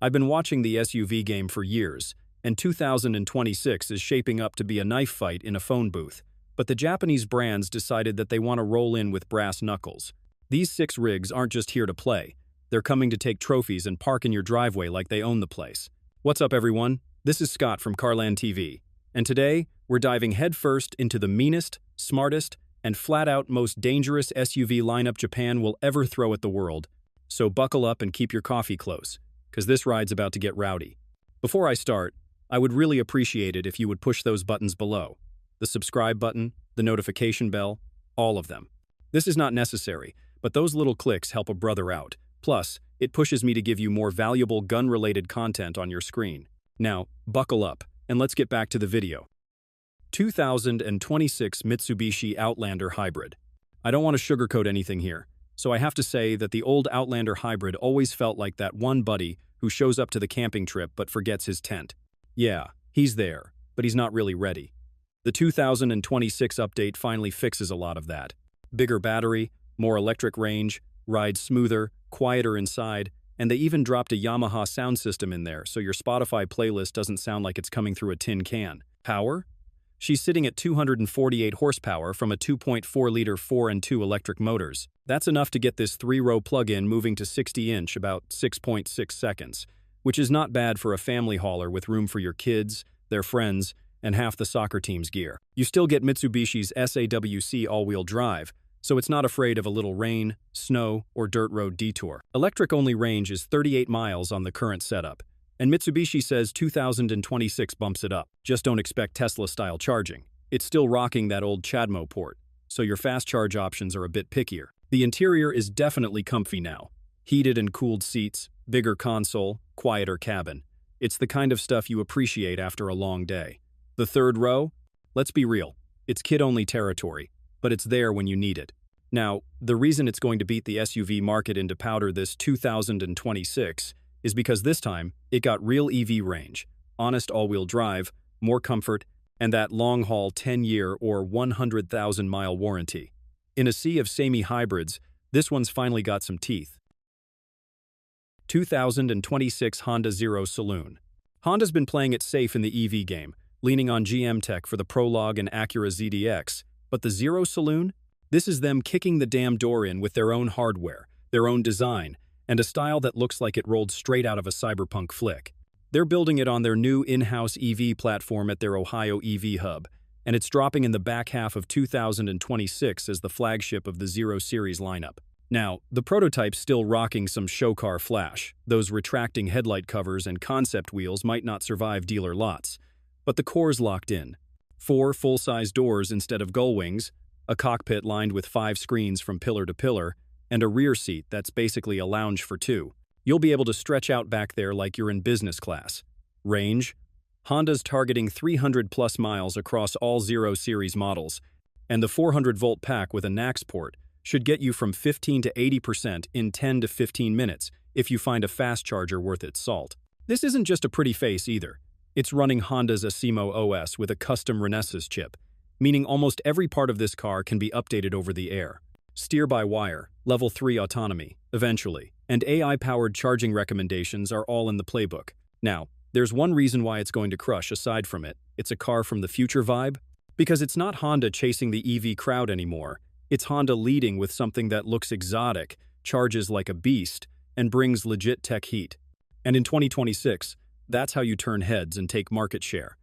I've been watching the SUV game for years, and 2026 is shaping up to be a knife fight in a phone booth. But the Japanese brands decided that they want to roll in with brass knuckles. These 6 rigs aren't just here to play. They're coming to take trophies and park in your driveway like they own the place. What's up, everyone? This is Scott from CarlandTV, and today we're diving headfirst into the meanest, smartest, and flat-out most dangerous SUV lineup Japan will ever throw at the world. So buckle up and keep your coffee close, because this ride's about to get rowdy. Before I start, I would really appreciate it if you would push those buttons below. The subscribe button, the notification bell, all of them. This is not necessary, but those little clicks help a brother out. Plus, it pushes me to give you more valuable gun-related content on your screen. Now, buckle up, and let's get back to the video. 2026 Mitsubishi Outlander Hybrid. I don't want to sugarcoat anything here, so I have to say that the old Outlander Hybrid always felt like that one buddy who shows up to the camping trip but forgets his tent. Yeah, he's there, but he's not really ready. The 2026 update finally fixes a lot of that. Bigger battery, more electric range, rides smoother, quieter inside, and they even dropped a Yamaha sound system in there so your Spotify playlist doesn't sound like it's coming through a tin can. Power? She's sitting at 248 horsepower from a 2.4-liter 4-and-2 electric motors. That's enough to get this 3-row plug-in moving to 60-inch about 6.6 seconds, which is not bad for a family hauler with room for your kids, their friends, and half the soccer team's gear. You still get Mitsubishi's SAWC all-wheel drive, so it's not afraid of a little rain, snow, or dirt road detour. Electric-only range is 38 miles on the current setup, and Mitsubishi says 2026 bumps it up. Just don't expect Tesla-style charging. It's still rocking that old CHAdeMO port, so your fast charge options are a bit pickier. The interior is definitely comfy now. Heated and cooled seats, bigger console, quieter cabin. It's the kind of stuff you appreciate after a long day. The third row? Let's be real. It's kid-only territory, but it's there when you need it. Now, the reason it's going to beat the SUV market into powder this 2026 is because this time, it got real EV range, honest all-wheel drive, more comfort, and that long-haul 10-year or 100,000-mile warranty. In a sea of samey hybrids, this one's finally got some teeth. 2026 Honda Zero Saloon. Honda's been playing it safe in the EV game, leaning on GM tech for the Prologue and Acura ZDX, but the Zero Saloon? This is them kicking the damn door in with their own hardware, their own design, and a style that looks like it rolled straight out of a cyberpunk flick. They're building it on their new in-house EV platform at their Ohio EV hub, and it's dropping in the back half of 2026 as the flagship of the Zero Series lineup. Now, the prototype's still rocking some show car flash. Those retracting headlight covers and concept wheels might not survive dealer lots, but the core's locked in. 4 full-size doors instead of gull wings, a cockpit lined with 5 screens from pillar to pillar, and a rear seat that's basically a lounge for 2. You'll be able to stretch out back there like you're in business class. Range? Honda's targeting 300-plus miles across all Zero Series models, and the 400-volt pack with a NACS port should get you from 15 to 80% in 10 to 15 minutes if you find a fast charger worth its salt. This isn't just a pretty face either. It's running Honda's Asimo OS with a custom Renesas chip, meaning almost every part of this car can be updated over the air. Steer-by-wire, Level 3 autonomy, eventually, and AI-powered charging recommendations are all in the playbook. Now, there's one reason why it's going to crush aside from it. It's a car from the future vibe. Because it's not Honda chasing the EV crowd anymore. It's Honda leading with something that looks exotic, charges like a beast, and brings legit tech heat. And in 2026, that's how you turn heads and take market share.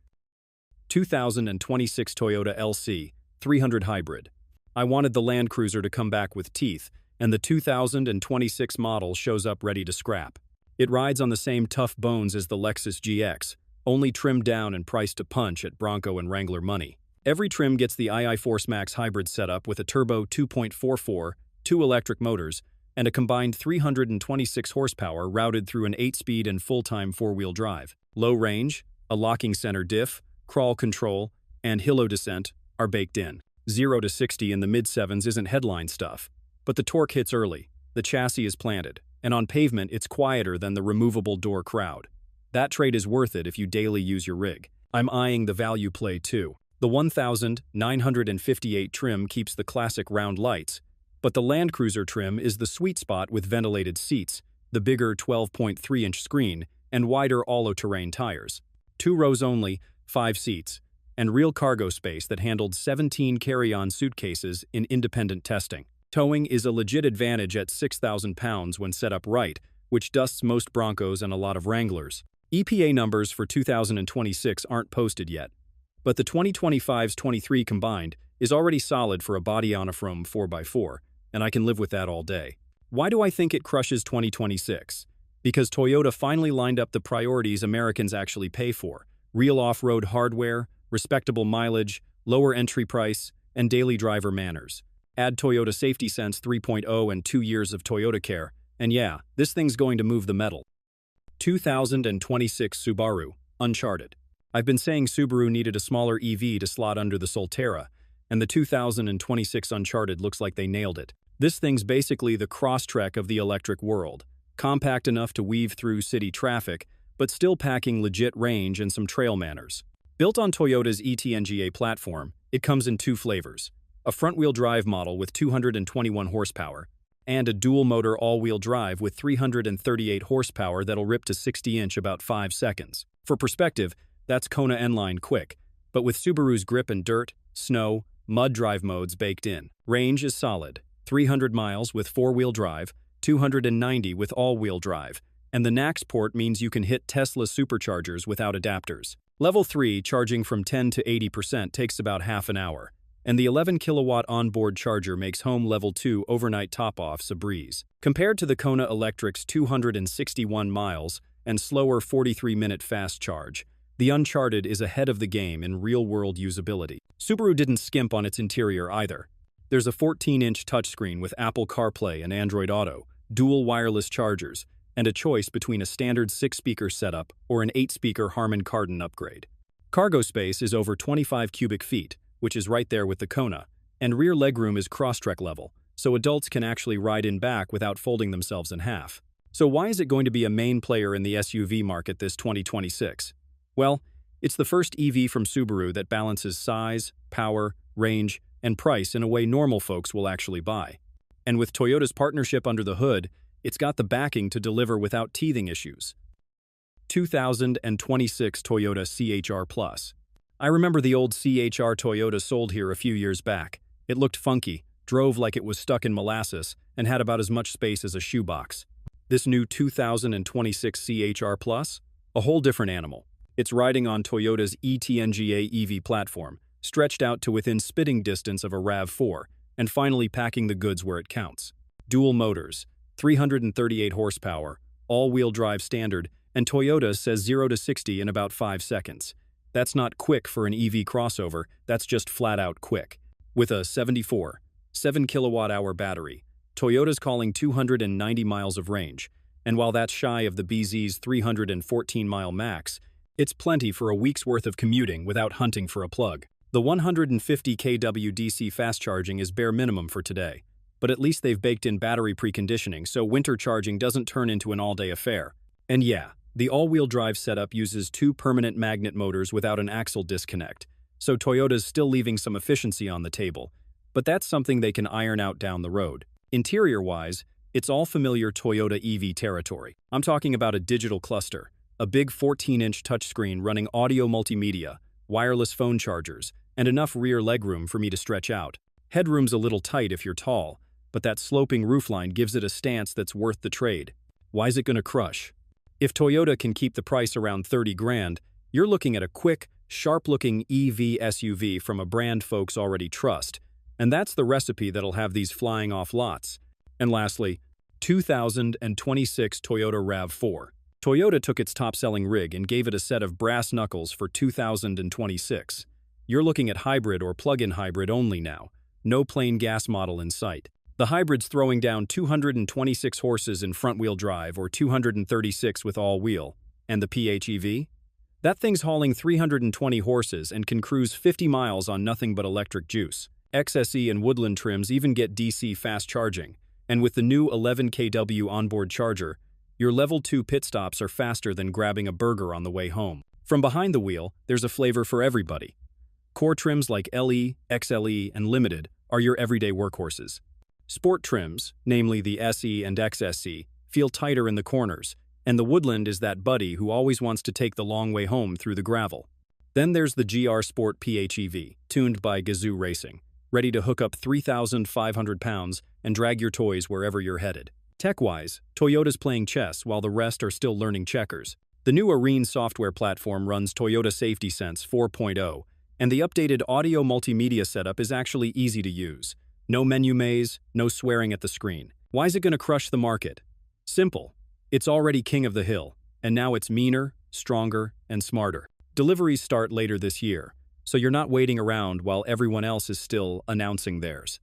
2026 Toyota LC 300 Hybrid. I wanted the Land Cruiser to come back with teeth, and the 2026 model shows up ready to scrap. It rides on the same tough bones as the Lexus GX, only trimmed down and priced to punch at Bronco and Wrangler money. Every trim gets the II Force Max hybrid setup with a turbo 2.44, 2 electric motors, and a combined 326 horsepower routed through an 8-speed and full-time 4-wheel drive. Low range, a locking center diff, crawl control, and hilo descent are baked in. 0 to 60 in the mid-7s isn't headline stuff, but the torque hits early, the chassis is planted, and on pavement it's quieter than the removable door crowd. That trade is worth it if you daily use your rig. I'm eyeing the value play too. The 1958 trim keeps the classic round lights, but the Land Cruiser trim is the sweet spot with ventilated seats, the bigger 12.3-inch screen, and wider all-terrain tires. 2 rows only, 5 seats, and real cargo space that handled 17 carry-on suitcases in independent testing. Towing is a legit advantage at 6,000 pounds when set up right, which dusts most Broncos and a lot of Wranglers. EPA numbers for 2026 aren't posted yet, but the 2025's 23 combined is already solid for a body-on-a-frame 4x4, and I can live with that all day. Why do I think it crushes 2026? Because Toyota finally lined up the priorities Americans actually pay for: real off-road hardware, respectable mileage, lower entry price, and daily driver manners. Add Toyota Safety Sense 3.0 and 2 years of Toyota Care, and yeah, this thing's going to move the metal. 2026 Subaru Uncharted. I've been saying Subaru needed a smaller EV to slot under the Solterra, and the 2026 Uncharted looks like they nailed it. This thing's basically the Crosstrek of the electric world. Compact enough to weave through city traffic, but still packing legit range and some trail manners. Built on Toyota's ETNGA platform, it comes in 2 flavors: a front-wheel drive model with 221 horsepower, and a dual-motor all-wheel drive with 338 horsepower that'll rip to 60-inch about 5 seconds. For perspective, that's Kona N-Line quick, but with Subaru's grip and dirt, snow, mud drive modes baked in. Range is solid: 300 miles with 4-wheel drive, 290 with all-wheel drive, and the NACS port means you can hit Tesla superchargers without adapters. Level 3 charging from 10 to 80% takes about half an hour, and the 11-kilowatt onboard charger makes home Level 2 overnight top-offs a breeze. Compared to the Kona Electric's 261 miles and slower 43-minute fast charge, the Uncharted is ahead of the game in real-world usability. Subaru didn't skimp on its interior either. There's a 14-inch touchscreen with Apple CarPlay and Android Auto, dual wireless chargers, and a choice between a standard 6-speaker setup or an 8-speaker Harman Kardon upgrade. Cargo space is over 25 cubic feet, which is right there with the Kona, and rear legroom is Crosstrek level, so adults can actually ride in back without folding themselves in half. So why is it going to be a main player in the SUV market this 2026? Well, it's the first EV from Subaru that balances size, power, range, and price in a way normal folks will actually buy. And with Toyota's partnership under the hood, it's got the backing to deliver without teething issues. 2026 Toyota CHR Plus. I remember the old CHR Toyota sold here a few years back. It looked funky, drove like it was stuck in molasses, and had about as much space as a shoebox. This new 2026 CHR Plus? A whole different animal. It's riding on Toyota's ETNGA EV platform, stretched out to within spitting distance of a RAV4, and finally packing the goods where it counts. Dual motors, 338 horsepower, all-wheel drive standard, and Toyota says 0 to 60 in about 5 seconds. That's not quick for an EV crossover, that's just flat-out quick. With a 7 kilowatt-hour battery, Toyota's calling 290 miles of range, and while that's shy of the BZ's 314-mile max, it's plenty for a week's worth of commuting without hunting for a plug. The 150 kW DC fast charging is bare minimum for today, but at least they've baked in battery preconditioning so winter charging doesn't turn into an all-day affair. And yeah, the all-wheel drive setup uses 2 permanent magnet motors without an axle disconnect, so Toyota's still leaving some efficiency on the table, but that's something they can iron out down the road. Interior-wise, it's all familiar Toyota EV territory. I'm talking about a digital cluster, a big 14-inch touchscreen running audio multimedia, wireless phone chargers, and enough rear legroom for me to stretch out. Headroom's a little tight if you're tall, but that sloping roofline gives it a stance that's worth the trade. Why is it gonna crush? If Toyota can keep the price around 30 grand, you're looking at a quick, sharp-looking EV SUV from a brand folks already trust, and that's the recipe that'll have these flying off lots. And lastly, 2026 Toyota RAV4. Toyota took its top-selling rig and gave it a set of brass knuckles for 2026. You're looking at hybrid or plug-in hybrid only now, no plain gas model in sight. The hybrid's throwing down 226 horses in front-wheel drive or 236 with all-wheel. And the PHEV? That thing's hauling 320 horses and can cruise 50 miles on nothing but electric juice. XSE and Woodland trims even get DC fast charging, and with the new 11 kW onboard charger, your Level 2 pit stops are faster than grabbing a burger on the way home. From behind the wheel, there's a flavor for everybody. Core trims like LE, XLE, and Limited are your everyday workhorses. Sport trims, namely the SE and XSE, feel tighter in the corners, And the Woodland is that buddy who always wants to take the long way home through the gravel. Then there's the GR Sport PHEV, tuned by Gazoo Racing, ready to hook up 3,500 pounds and drag your toys wherever you're headed. Tech-wise, Toyota's playing chess while the rest are still learning checkers. The new Arene software platform runs Toyota Safety Sense 4.0, and the updated audio multimedia setup is actually easy to use. No menu maze, no swearing at the screen. Why is it going to crush the market? Simple. It's already king of the hill, and now it's meaner, stronger, and smarter. Deliveries start later this year, so you're not waiting around while everyone else is still announcing theirs.